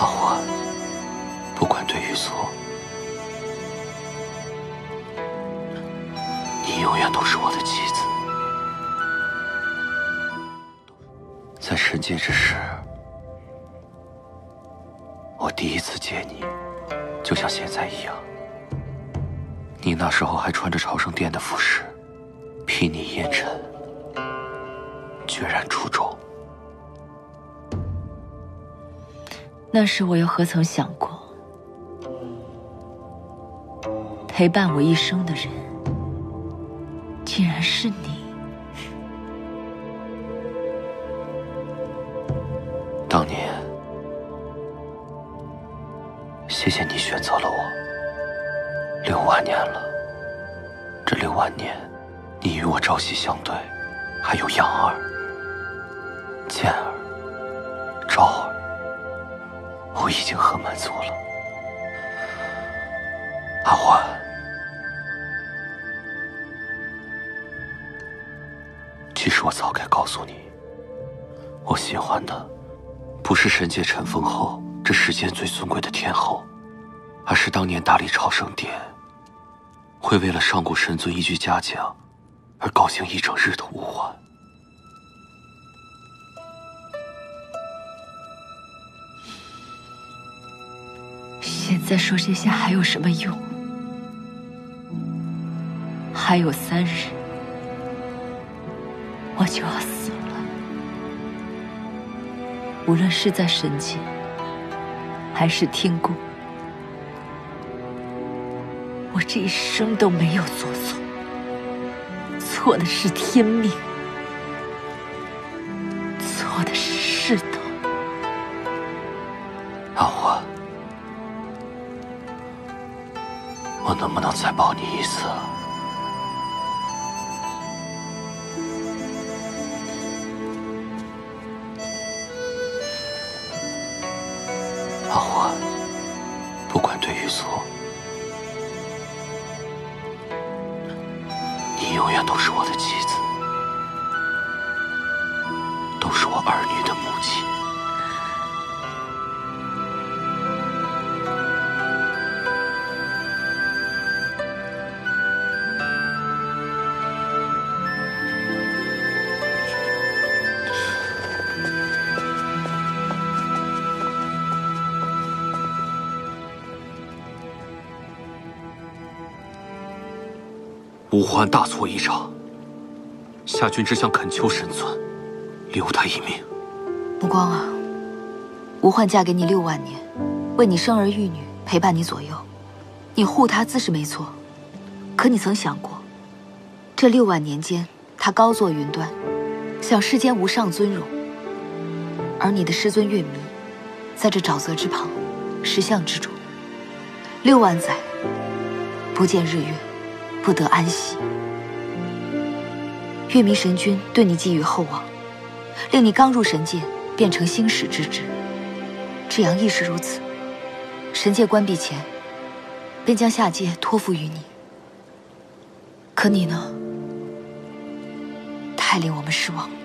阿欢，不管对与错，你永远都是我的妻子。在神界之时，我第一次见你，就像现在一样。你那时候还穿着朝圣殿的服饰，睥睨烟尘，决然出众。那时我又何曾想过，陪伴我一生的人，竟然是你。当年，谢谢你选择了我。6万年了，这6万年，你与我朝夕相对，还有阳儿、剑儿、昭儿，我已经很满足了。阿欢，其实我早该告诉你，我喜欢的不是神界尘封后这世间最尊贵的天后，而是当年大理朝圣殿会为了上古神尊一句嘉奖而高兴一整日的吾欢。现在说这些还有什么用？还有3日，我就要死了。无论是在神界，还是天宫，我这一生都没有做错，错的是天命，错的是世道。阿欢，我能不能再抱你一次啊？阿欢，不管对与错，你永远都是我的妻子，都是我儿女的母亲。吾欢大错一场，夏君只想恳求神尊留他一命。目光啊，吾欢嫁给你6万年，为你生儿育女，陪伴你左右，你护她自是没错。可你曾想过，这6万年间，她高坐云端，享世间无上尊荣，而你的师尊月弥，在这沼泽之旁，石像之中，6万载不见日月，不得安息。月弥神君对你寄予厚望，令你刚入神界便成星矢之职。至阳亦是如此。神界关闭前，便将下界托付于你。可你呢？太令我们失望了。